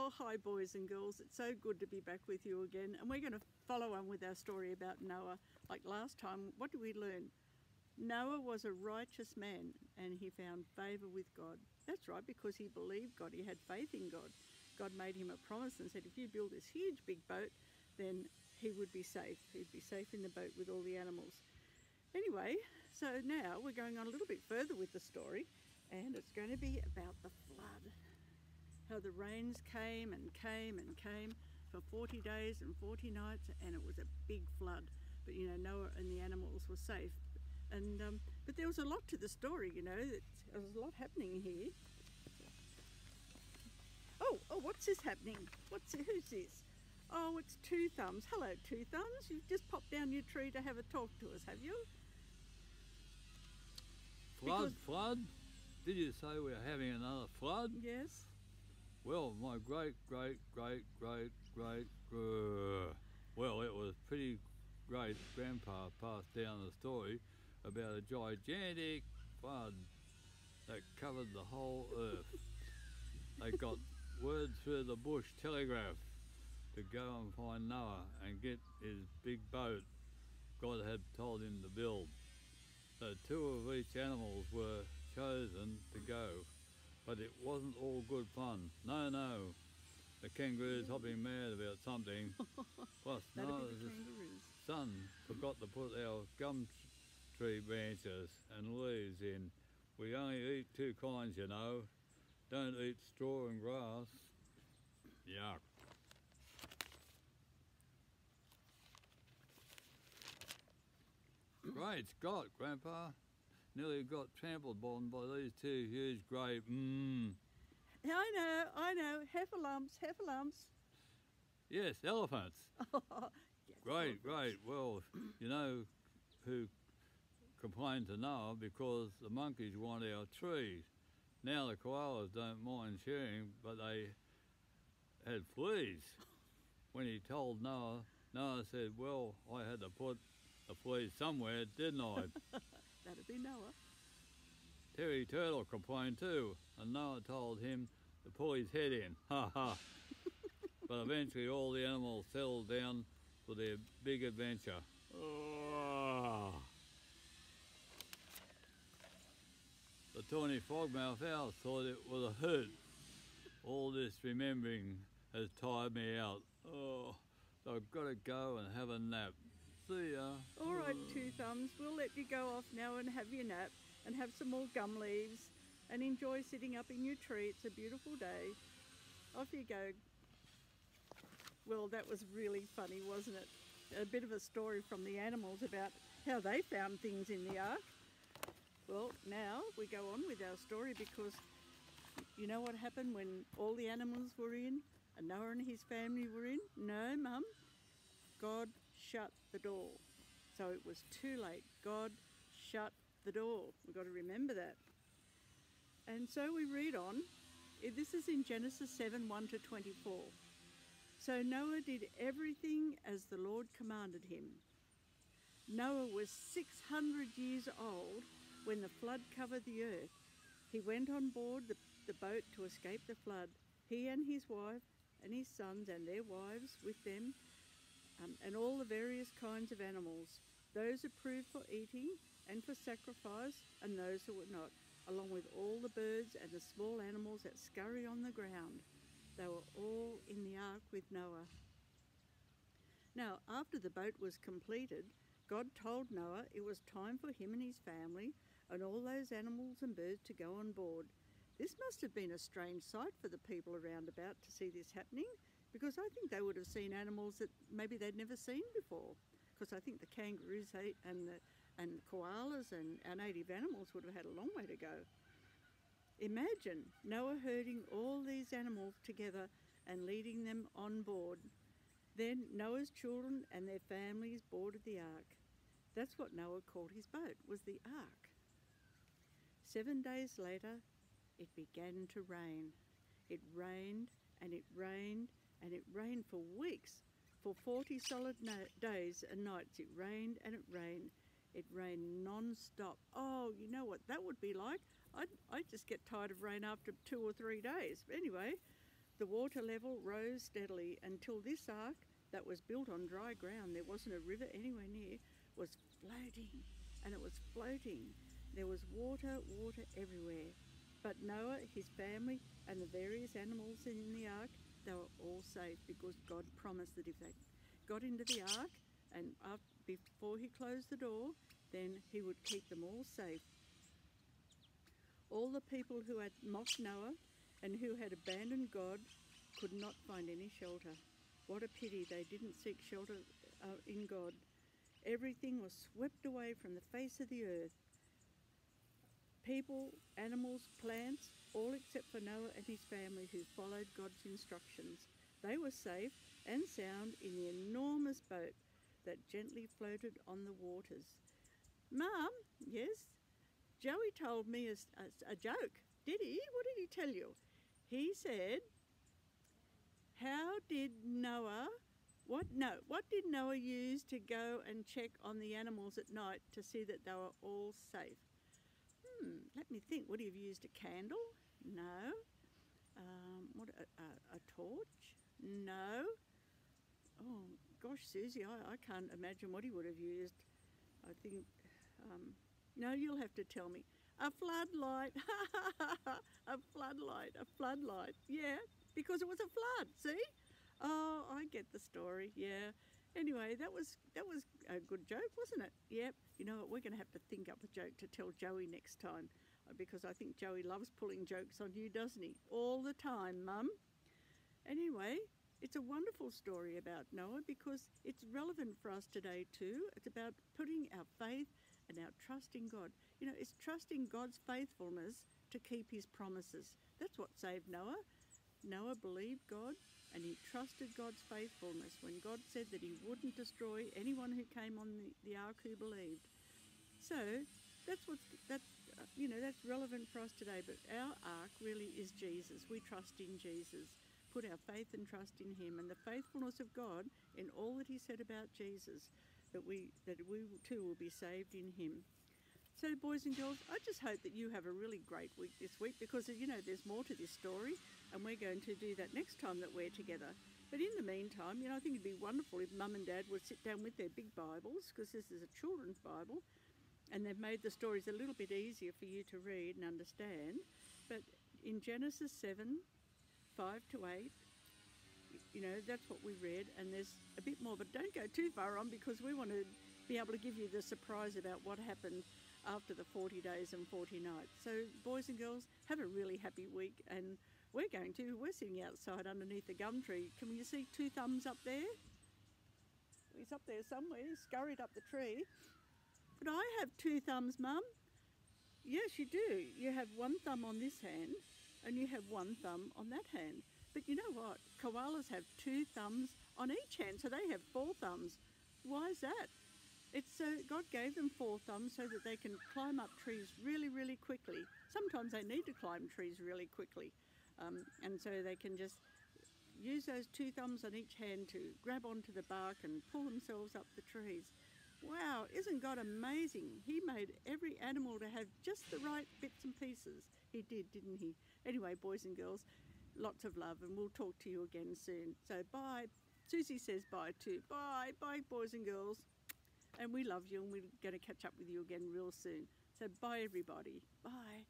Well, hi boys and girls, it's so good to be back with you again, and we're going to follow on with our story about Noah. Like last time, what did we learn? Noah was a righteous man and he found favour with God. That's right, because he believed God, he had faith in God. God made him a promise and said if you build this huge big boat, then he would be safe. He'd be safe in the boat with all the animals. Anyway, so now we're going on a little bit further with the story, and it's going to be about the flood. How the rains came and came and came for 40 days and 40 nights, and it was a big flood. But you know, Noah and the animals were safe. And but there was a lot to the story, you know. There was a lot happening here. Oh, what's this happening? Who's this? Oh, it's 2Thumbs. Hello, 2Thumbs. You've just popped down your tree to have a talk to us, have you? Flood? Did you say we're having another flood? Yes. Well, my great, well, it was pretty great. Grandpa passed down the story about a gigantic flood that covered the whole earth. They got word through the bush telegraph to go and find Noah and get his big boat God had told him to build. So 2 of each animals were chosen to go, but it wasn't all good fun. No. The kangaroo's hopping mad about something. Plus, Noah's son forgot to put our gum tree branches and leaves in. We only eat 2 kinds, you know. Don't eat straw and grass. Yuck. Great Scott, Grandpa. Nearly got trampled on by these 2 huge grey I know. Heffalumps. Yes, elephants. Yes, Great. elephants. Well, you know who complained to Noah? Because the monkeys want our trees. Now the koalas don't mind sharing, but they had fleas. When he told Noah, Noah said, well, I had to put the fleas somewhere, didn't I? That'd be Noah. Terry Turtle complained too, and Noah told him to pull his head in. Ha ha. But eventually all the animals settled down for their big adventure. Oh. The tawny frogmouth owl thought it was a hoot. All this remembering has tired me out. Oh, so I've got to go and have a nap. See ya. All right, 2Thumbs, we'll let you go off now and have your nap and have some more gum leaves and enjoy sitting up in your tree. It's a beautiful day. Off you go. Well, that was really funny, wasn't it? A bit of a story from the animals about how they found things in the ark. Well, now we go on with our story, because you know what happened when all the animals were in and Noah and his family were in? No, Mum. God shut the door. So it was too late. God shut the door. We've got to remember that. And so we read on. This is in Genesis 7, 1-24. So Noah did everything as the Lord commanded him. Noah was 600 years old when the flood covered the earth. He went on board the boat to escape the flood, he and his wife and his sons and their wives with them, and all the various kinds of animals, those approved for eating and for sacrifice, and those who were not, along with all the birds and the small animals that scurry on the ground. They were all in the ark with Noah. Now, after the boat was completed, God told Noah it was time for him and his family and all those animals and birds to go on board. This must have been a strange sight for the people around about to see this happening, because I think they would have seen animals that maybe they'd never seen before. Because I think the kangaroos and koalas and our native animals would have had a long way to go. Imagine Noah herding all these animals together and leading them on board. Then Noah's children and their families boarded the ark. That's what Noah called his boat, was the ark. 7 days later, it began to rain. It rained and it rained and it rained for weeks. For 40 solid days and nights it rained and it rained. It rained non-stop. Oh, you know what that would be like? I'd just get tired of rain after 2 or 3 days. But anyway, The water level rose steadily until this ark that was built on dry ground, there wasn't a river anywhere near, was floating, and it was floating. There was water everywhere. But Noah, his family, and the various animals in the ark, they were all safe because God promised that if they got into the ark and before he closed the door, then he would keep them all safe. All the people who had mocked Noah and who had abandoned God could not find any shelter. What a pity they didn't seek shelter in God. Everything was swept away from the face of the earth. People, animals, plants, all except for Noah and his family who followed God's instructions. They were safe and sound in the enormous boat that gently floated on the waters. Mum, yes? Joey told me a joke. Did he? What did he tell you? He said, what did Noah use to go and check on the animals at night to see that they were all safe? Let me think. Would he have used a candle? No. A torch? No. Oh, gosh, Suzie, I can't imagine what he would have used. I think, no, you'll have to tell me. A floodlight. A floodlight. Yeah, because it was a flood, see? Oh, I get the story, yeah. Anyway, that was a good joke, wasn't it? Yep. You know what, we're going to have to think up a joke to tell Joey next time because I think Joey loves pulling jokes on you, doesn't he? All the time, Mum. Anyway, it's a wonderful story about Noah because it's relevant for us today too. It's about putting our faith and our trust in God. You know, it's trusting God's faithfulness to keep his promises. That's what saved Noah. Noah believed God and he trusted God's faithfulness when God said that he wouldn't destroy anyone who came on the ark who believed. So that's relevant for us today. But our ark really is Jesus. We trust in Jesus. Put our faith and trust in him and the faithfulness of God in all that he said about Jesus, that we too will be saved in him. So boys and girls, I just hope that you have a really great week this week because, you know, there's more to this story and we're going to do that next time that we're together. But in the meantime, you know, I think it'd be wonderful if Mum and Dad would sit down with their big Bibles because this is a children's Bible and they've made the stories a little bit easier for you to read and understand. But in Genesis 7, 5 to 8, you know, that's what we read, and there's a bit more, but don't go too far on because we want to be able to give you the surprise about what happened after the 40 days and 40 nights. So boys and girls, have a really happy week, and we're sitting outside underneath the gum tree. Can you see 2Thumbs up there? He's up there somewhere, he's scurried up the tree. But I have 2 thumbs, Mum. Yes, you do. You have 1 thumb on this hand and you have 1 thumb on that hand. But you know what? Koalas have 2 thumbs on each hand, so they have 4 thumbs. Why is that? It's so God gave them 4 thumbs so that they can climb up trees really, really quickly. Sometimes they need to climb trees really quickly. And so they can just use those 2 thumbs on each hand to grab onto the bark and pull themselves up the trees. Wow, isn't God amazing? He made every animal to have just the right bits and pieces. He did, didn't he? Anyway, boys and girls, lots of love, and we'll talk to you again soon. So bye. Suzie says bye too. Bye, bye, boys and girls. And we love you, and we're going to catch up with you again real soon. So bye, everybody. Bye.